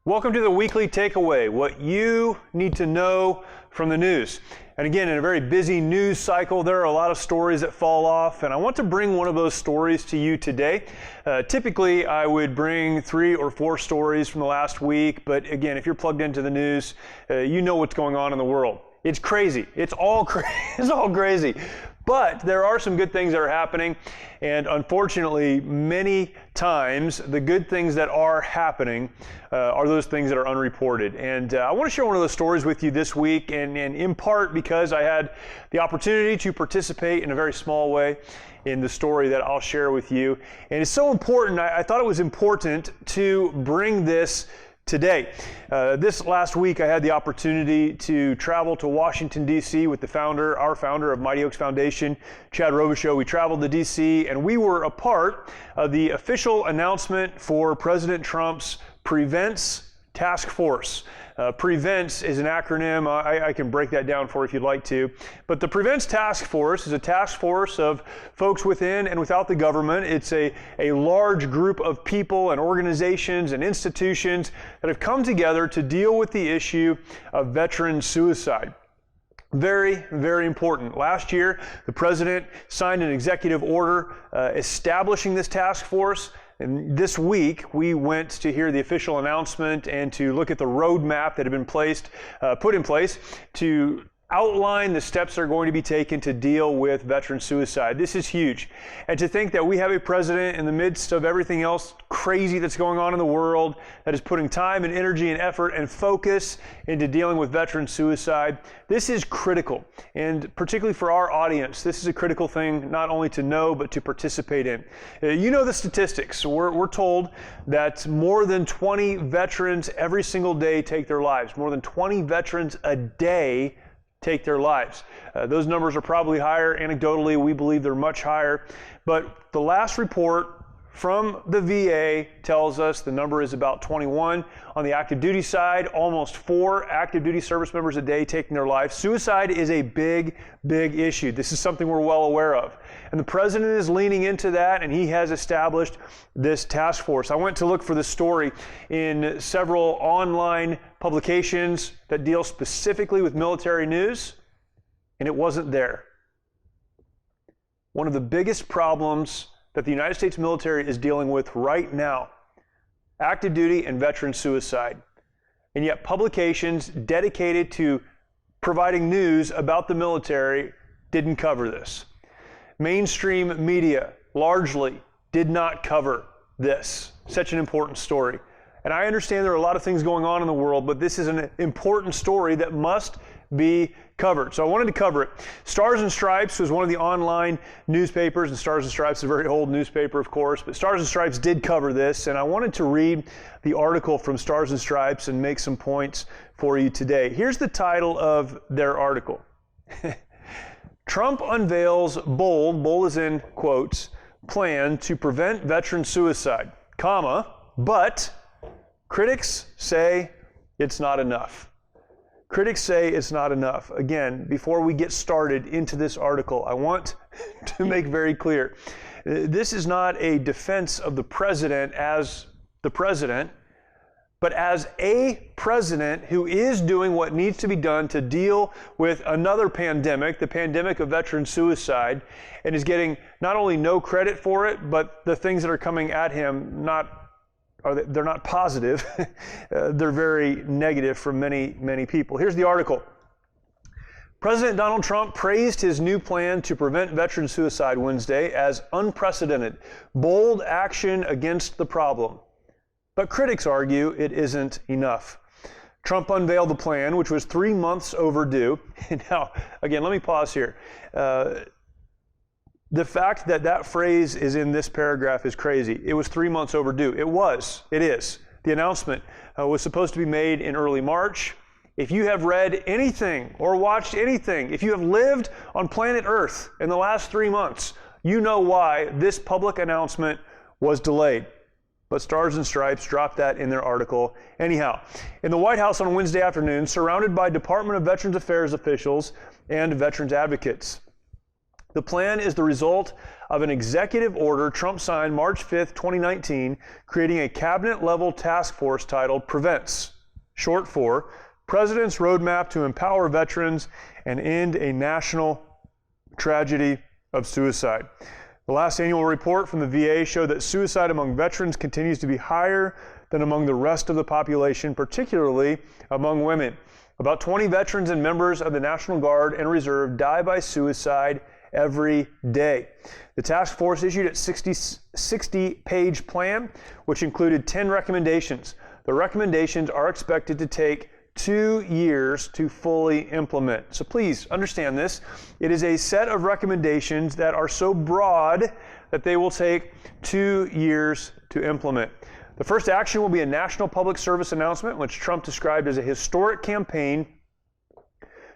Welcome to the Weekly Takeaway, what you need to know from the news. And again, in a very busy news cycle, there are a lot of stories that fall off, and I want to bring one of those stories to you today. Typically, I would bring 3 or 4 stories from the last week, but again, if you're plugged into the news, you know what's going on in the world. It's crazy. It's all crazy. But there are some good things that are happening, and unfortunately, many times, the good things that are happening are those things that are unreported. And I want to share one of those stories with you this week, and in part because I had the opportunity to participate in a very small way in the story that I'll share with you. And it's so important, I thought it was important to bring this today. This last week, I had the opportunity to travel to Washington, D.C. with our founder of Mighty Oaks Foundation, Chad Robichaux. We traveled to D.C. and we were a part of the official announcement for President Trump's Prevents Task Force. Prevents is an acronym. I can break that down for you if you'd like to. But the Prevents Task Force is a task force of folks within and without the government. It's a large group of people and organizations and institutions that have come together to deal with the issue of veteran suicide. Very, very important. Last year, the president signed an executive order establishing this task force. And this week, we went to hear the official announcement and to look at the roadmap that had been put in place to outline the steps that are going to be taken to deal with veteran suicide. This is huge. And to think that we have a president in the midst of everything else crazy that's going on in the world that is putting time and energy and effort and focus into dealing with veteran suicide, this is critical. And particularly for our audience, this is a critical thing not only to know, but to participate in. You know the statistics. We're told that more than 20 veterans every single day take their lives. More than 20 veterans a day take their lives. Those numbers are probably higher. Anecdotally, we believe they're much higher. But the last report from the VA tells us the number is about 21. On the active duty side, almost 4 active duty service members a day taking their lives. Suicide is a big issue. This is something we're well aware of. And the president is leaning into that, and he has established this task force. I went to look for the story in several online publications that deal specifically with military news, and it wasn't there. One of the biggest problems that the United States military is dealing with right now, active duty and veteran suicide. And yet publications dedicated to providing news about the military didn't cover this. Mainstream media largely did not cover this, such an important story. And I understand there are a lot of things going on in the world, but this is an important story that must be covered. So I wanted to cover it. Stars and Stripes was one of the online newspapers, and Stars and Stripes is a very old newspaper, of course, but Stars and Stripes did cover this, and I wanted to read the article from Stars and Stripes and make some points for you today. Here's the title of their article. Trump unveils bold is in quotes, plan to prevent veteran suicide, but critics say it's not enough. Critics say it's not enough. Again, before we get started into this article, I want to make very clear, this is not a defense of the president as the president, but as a president who is doing what needs to be done to deal with another pandemic, the pandemic of veteran suicide, and is getting not only no credit for it, but the things that are coming at him they're not positive. They're very negative for many people. Here's the article. President Donald Trump praised his new plan to prevent veteran suicide Wednesday as unprecedented, bold action against the problem. But critics argue it isn't enough. Trump unveiled the plan, which was 3 months overdue. Now, again, let me pause here. The fact that that phrase is in this paragraph is crazy. It was 3 months overdue. It is. The announcement was supposed to be made in early March. If you have read anything or watched anything, if you have lived on planet Earth in the last 3 months, you know why this public announcement was delayed. But Stars and Stripes dropped that in their article. Anyhow, in the White House on Wednesday afternoon, surrounded by Department of Veterans Affairs officials and veterans advocates, The plan is the result of an executive order Trump signed March 5th, 2019, creating a cabinet-level task force titled PREVENTS, short for President's Roadmap to Empower Veterans and End a National Tragedy of Suicide. The last annual report from the VA showed that suicide among veterans continues to be higher than among the rest of the population, particularly among women. About 20 veterans and members of the National Guard and Reserve die by suicide every day. The task force issued its 60-page plan, which included 10 recommendations. The recommendations are expected to take 2 years to fully implement. So please understand this. It is a set of recommendations that are so broad that they will take 2 years to implement. The first action will be a national public service announcement, which Trump described as a historic campaign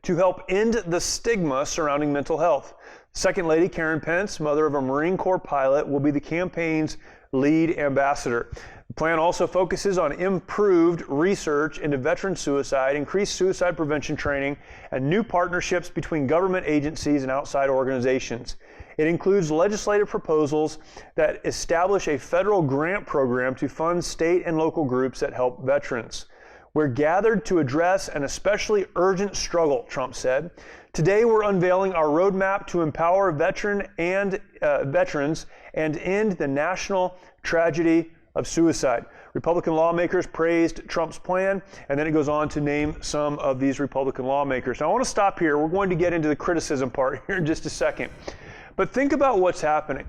to help end the stigma surrounding mental health. Second Lady Karen Pence, mother of a Marine Corps pilot, will be the campaign's lead ambassador. The plan also focuses on improved research into veteran suicide, increased suicide prevention training, and new partnerships between government agencies and outside organizations. It includes legislative proposals that establish a federal grant program to fund state and local groups that help veterans. We're gathered to address an especially urgent struggle, Trump said. Today, we're unveiling our roadmap to empower veterans and end the national tragedy of suicide. Republican lawmakers praised Trump's plan, and then it goes on to name some of these Republican lawmakers. Now, I want to stop here. We're going to get into the criticism part here in just a second. But think about what's happening.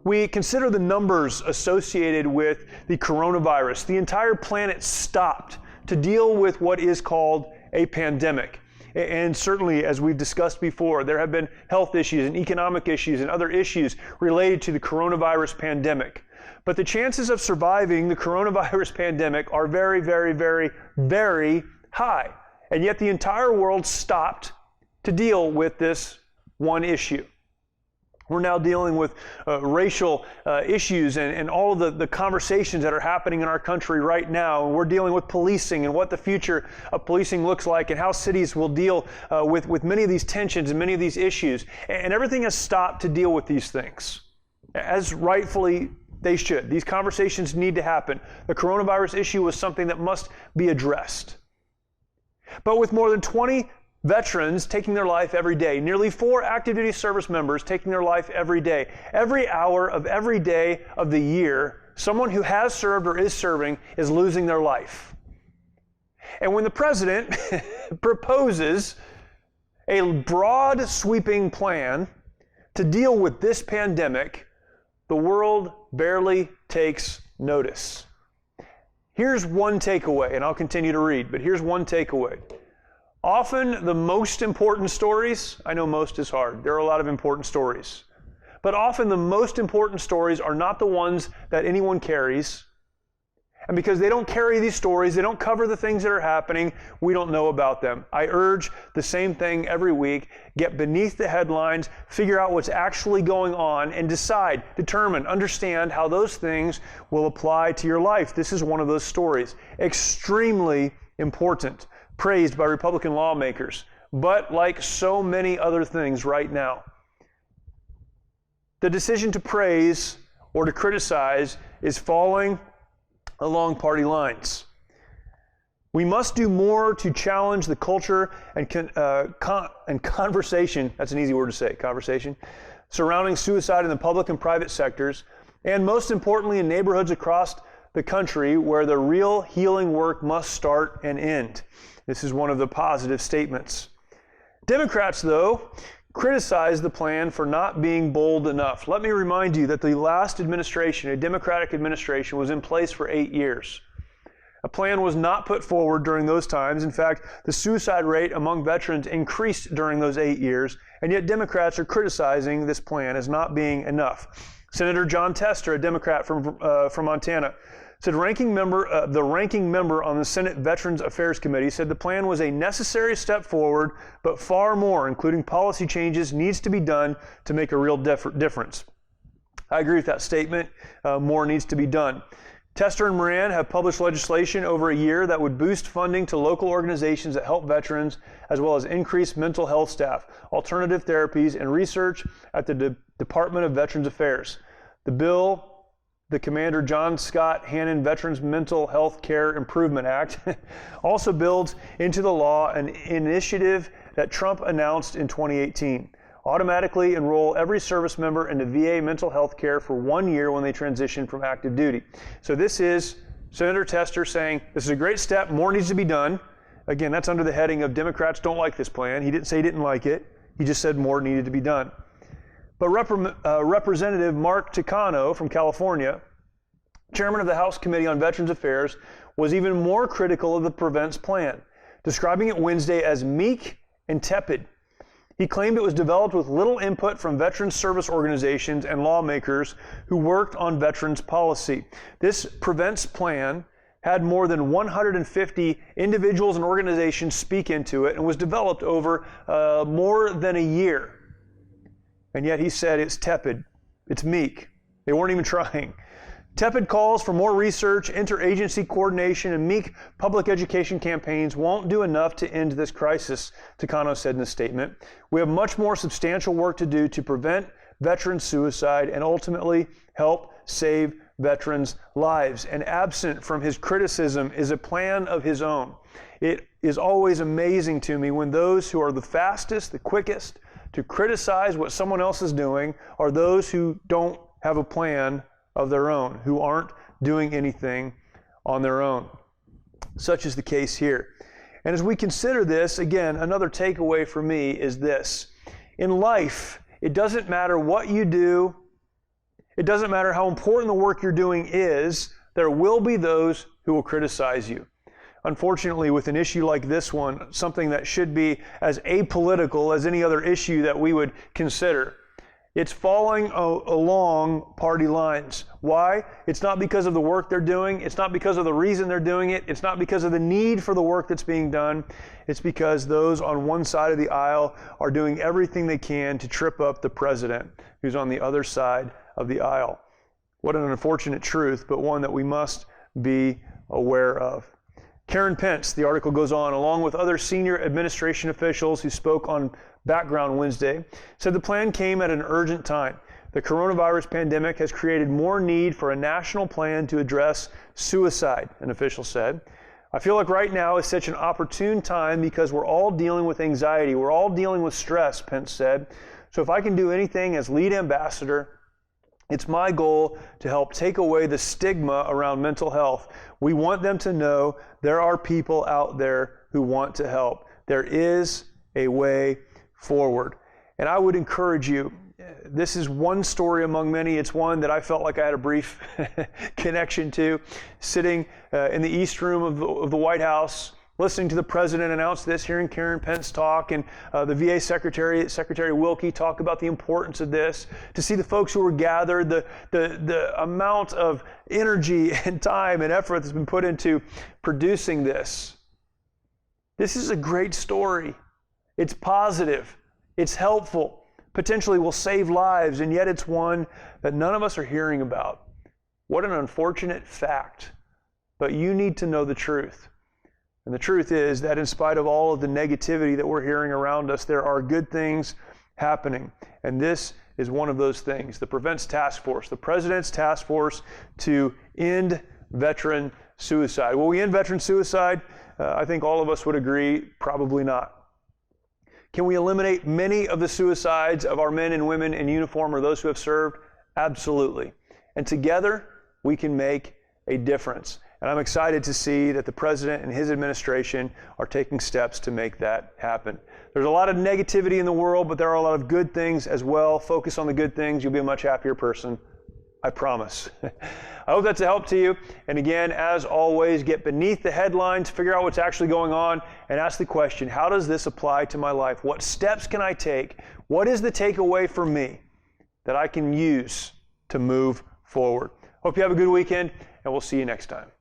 We consider the numbers associated with the coronavirus. The entire planet stopped to deal with what is called a pandemic. And certainly, as we've discussed before, there have been health issues and economic issues and other issues related to the coronavirus pandemic. But the chances of surviving the coronavirus pandemic are very, very, very, very high. And yet the entire world stopped to deal with this one issue. We're now dealing with racial issues and all of the conversations that are happening in our country right now. And we're dealing with policing and what the future of policing looks like and how cities will deal with many of these tensions and many of these issues. And everything has stopped to deal with these things, as rightfully they should. These conversations need to happen. The coronavirus issue was something that must be addressed. But with more than 20 veterans taking their life every day, nearly 4 active duty service members taking their life every day, every hour of every day of the year, someone who has served or is serving is losing their life. And when the president proposes a broad sweeping plan to deal with this pandemic, the world barely takes notice. Here's one takeaway, and I'll continue to read, but here's one takeaway. Often the most important stories, I know most is hard, there are a lot of important stories, but often the most important stories are not the ones that anyone carries. And because they don't carry these stories, they don't cover the things that are happening, we don't know about them. I urge the same thing every week. Get beneath the headlines, figure out what's actually going on, and decide, determine, understand how those things will apply to your life. This is one of those stories. Extremely important. Praised by Republican lawmakers, but like so many other things right now, the decision to praise or to criticize is falling along party lines. We must do more to challenge the culture and conversation, that's an easy word to say, conversation, surrounding suicide in the public and private sectors, and most importantly in neighborhoods across the country where the real healing work must start and end. This is one of the positive statements. Democrats, though, criticized the plan for not being bold enough. Let me remind you that the last administration, a Democratic administration, was in place for 8 years. A plan was not put forward during those times. In fact, the suicide rate among veterans increased during those 8 years, and yet Democrats are criticizing this plan as not being enough. Senator Jon Tester, a Democrat from Montana, said the ranking member on the Senate Veterans Affairs Committee said the plan was a necessary step forward, but far more, including policy changes, needs to be done to make a real difference. I agree with that statement. More needs to be done. Tester and Moran have published legislation over a year that would boost funding to local organizations that help veterans, as well as increase mental health staff, alternative therapies, and research at the Department of Veterans Affairs. The bill, the Commander John Scott Hannon Veterans Mental Health Care Improvement Act, also builds into the law an initiative that Trump announced in 2018. Automatically enroll every service member into VA mental health care for 1 year when they transition from active duty. So this is Senator Tester saying this is a great step, more needs to be done. Again, that's under the heading of Democrats don't like this plan. He didn't say he didn't like it. He just said more needed to be done. But Representative Mark Takano from California, chairman of the House Committee on Veterans Affairs, was even more critical of the Prevents plan, describing it Wednesday as meek and tepid. He claimed it was developed with little input from veterans service organizations and lawmakers who worked on veterans policy. This Prevents plan had more than 150 individuals and organizations speak into it and was developed over more than a year. And yet he said it's tepid, it's meek. They weren't even trying. Tepid calls for more research, interagency coordination, and meek public education campaigns won't do enough to end this crisis, Takano said in a statement. We have much more substantial work to do to prevent veteran suicide and ultimately help save veterans' lives. And absent from his criticism is a plan of his own. It is always amazing to me when those who are the fastest, the quickest to criticize what someone else is doing are those who don't have a plan of their own, who aren't doing anything on their own. Such is the case here. And as we consider this, again, another takeaway for me is this. In life, it doesn't matter what you do, it doesn't matter how important the work you're doing is, there will be those who will criticize you. Unfortunately, with an issue like this one, something that should be as apolitical as any other issue that we would consider, it's falling along party lines. Why? It's not because of the work they're doing. It's not because of the reason they're doing it. It's not because of the need for the work that's being done. It's because those on one side of the aisle are doing everything they can to trip up the president who's on the other side of the aisle. What an unfortunate truth, but one that we must be aware of. Karen Pence, the article goes on, along with other senior administration officials who spoke on Background Wednesday, said the plan came at an urgent time. The coronavirus pandemic has created more need for a national plan to address suicide, an official said. I feel like right now is such an opportune time because we're all dealing with anxiety. We're all dealing with stress, Pence said. So if I can do anything as lead ambassador, it's my goal to help take away the stigma around mental health. We want them to know there are people out there who want to help. There is a way forward. And I would encourage you, this is one story among many. It's one that I felt like I had a brief connection to, sitting in the East Room of the White House, listening to the president announce this, hearing Karen Pence talk, and the VA Secretary Wilkie talk about the importance of this, to see the folks who were gathered, the amount of energy and time and effort that's been put into producing this. This is a great story. It's positive, it's helpful, potentially will save lives, and yet it's one that none of us are hearing about. What an unfortunate fact. But you need to know the truth. And the truth is that in spite of all of the negativity that we're hearing around us, there are good things happening. And this is one of those things. The Prevents Task Force, the President's task force to end veteran suicide. Will we end veteran suicide? I think all of us would agree, probably not. Can we eliminate many of the suicides of our men and women in uniform or those who have served? Absolutely. And together, we can make a difference. And I'm excited to see that the President and his administration are taking steps to make that happen. There's a lot of negativity in the world, but there are a lot of good things as well. Focus on the good things. You'll be a much happier person. I promise. I hope that's a help to you. And again, as always, get beneath the headlines, figure out what's actually going on, and ask the question, how does this apply to my life? What steps can I take? What is the takeaway for me that I can use to move forward? Hope you have a good weekend, and we'll see you next time.